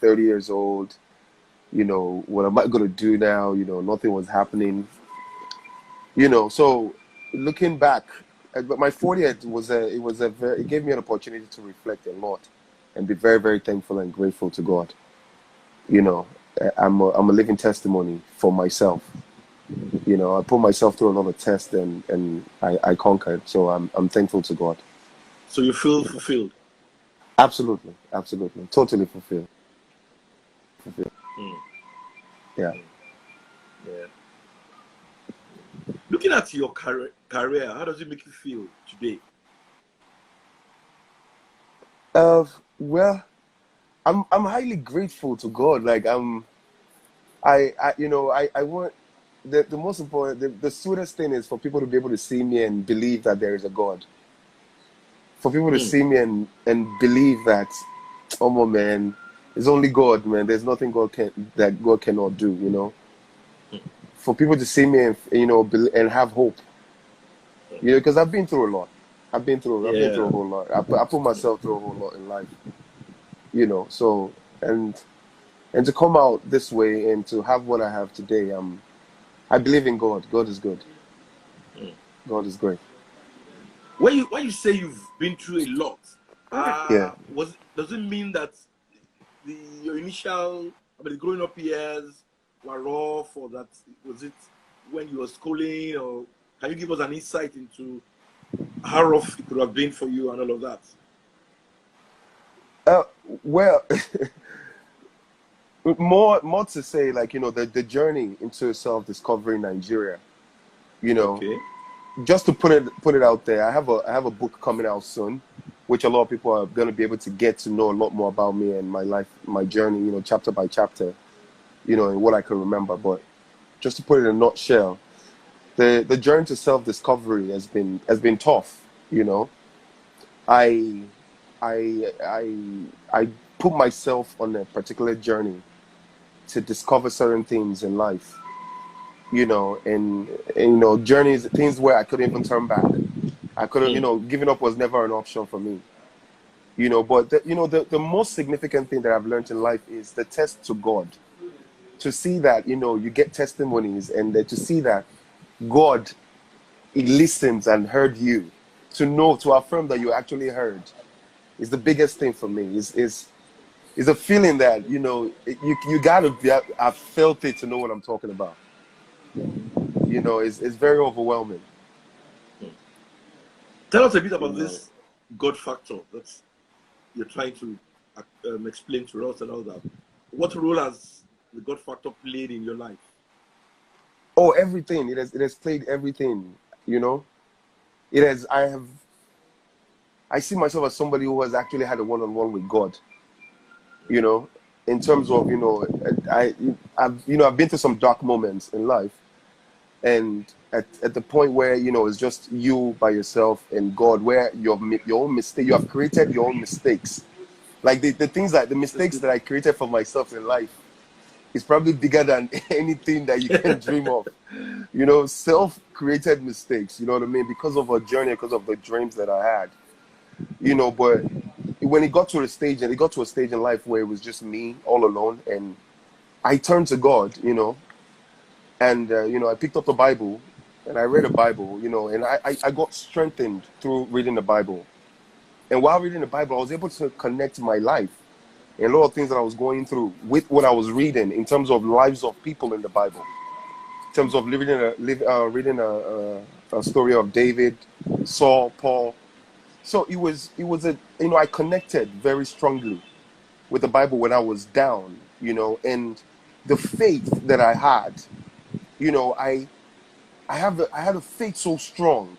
30 years old. What am I going to do now? Nothing was happening. So looking back, but my 40th it gave me an opportunity to reflect a lot and be very, very thankful and grateful to God. I'm a living testimony for myself. I put myself through a lot of tests and I conquered. So I'm thankful to God. So you feel fulfilled? Absolutely. Totally fulfilled. Mm. Yeah. Yeah. Looking at your career, how does it make you feel today? Well, I'm highly grateful to God. Like I want the most important, the sweetest thing is for people to be able to see me and believe that there is a God. For people to see me and believe that, oh my man, it's only God, man. There's nothing that God cannot do. For people to see me and and have hope. Because I've been through a lot. I've been through a whole lot. I put myself through a whole lot in life. So and to come out this way and to have what I have today, I believe in God. God is good. God is great. When you say you've been through a lot, Yeah. does it mean that your initial, the growing up years were rough, or that was it when you were schooling, or can you give us an insight into how rough it could have been for you and all of that? Well, more to say, like, the journey into self-discovery in Nigeria. Okay. Just to put it out there, I have a book coming out soon, which a lot of people are going to be able to get to know a lot more about me and my life, my journey, chapter by chapter, and what I can remember. But just to put it in a nutshell, the journey to self-discovery has been tough. I put myself on a particular journey to discover certain things in life. And journeys, things where I couldn't even turn back. I couldn't, giving up was never an option for me. But the most significant thing that I've learned in life is the test to God. To see that, you get testimonies, and to see that God, He listens and heard you. To affirm that you actually heard is the biggest thing for me. Is a feeling that, you gotta I've felt it to know what I'm talking about. It's very overwhelming. Tell us a bit about this God factor that you're trying to explain to us and all that. What role has the God factor played in your life? Oh, everything. It has played everything. It has. I see myself as somebody who has actually had a one-on-one with God. In terms of I've been through some dark moments in life. And at the point where, it's just you by yourself and God, where your own mistake, you have created your own mistakes. Like the mistakes that I created for myself in life is probably bigger than anything that you can dream of. Self-created mistakes, you know what I mean? Because of a journey, because of the dreams that I had. But when it got to a stage in life where it was just me all alone, and I turned to God, and I picked up the Bible and I read the Bible, and I got strengthened through reading the Bible. And while reading the Bible, I was able to connect my life and a lot of things that I was going through with what I was reading in terms of lives of people in the Bible. In terms of reading a story of David, Saul, Paul. So it was I connected very strongly with the Bible when I was down, and the faith that I had. I had a faith so strong.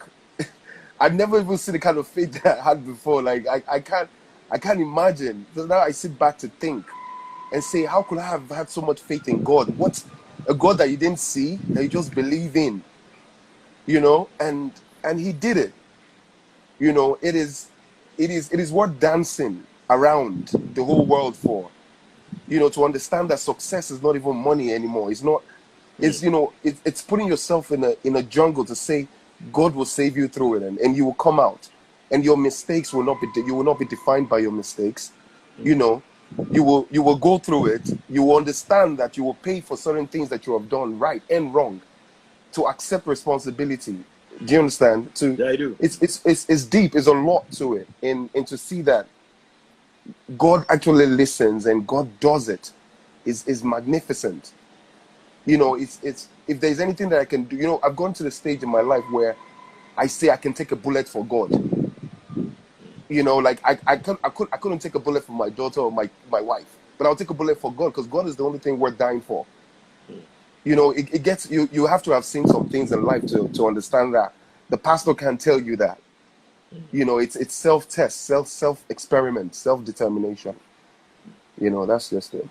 I've never even seen the kind of faith that I had before. Like I can't imagine. So now I sit back to think and say, how could I have had so much faith in God? What a God that you didn't see, that you just believe in, and He did it. It is worth dancing around the whole world for. To understand that success is not even money anymore. It's not. It's putting yourself in a jungle to say God will save you through it, and you will come out, and your mistakes will not be defined by your mistakes. you will go through it. You will understand that you will pay for certain things that you have done right and wrong, to accept responsibility. Do you understand? Yeah, I do. It's deep. It's a lot to it, and to see that God actually listens and God does it is magnificent. You know, it's if there's anything that I can do, you know, I've gone to the stage in my life where I say I can take a bullet for God. You know, like I couldn't take a bullet for my daughter or my wife, but I'll take a bullet for God, because God is the only thing worth dying for. You know, it gets you have to have seen some things in life to understand that the pastor can tell you that. You know, it's self-test, self experiment, self-determination. You know, that's just it.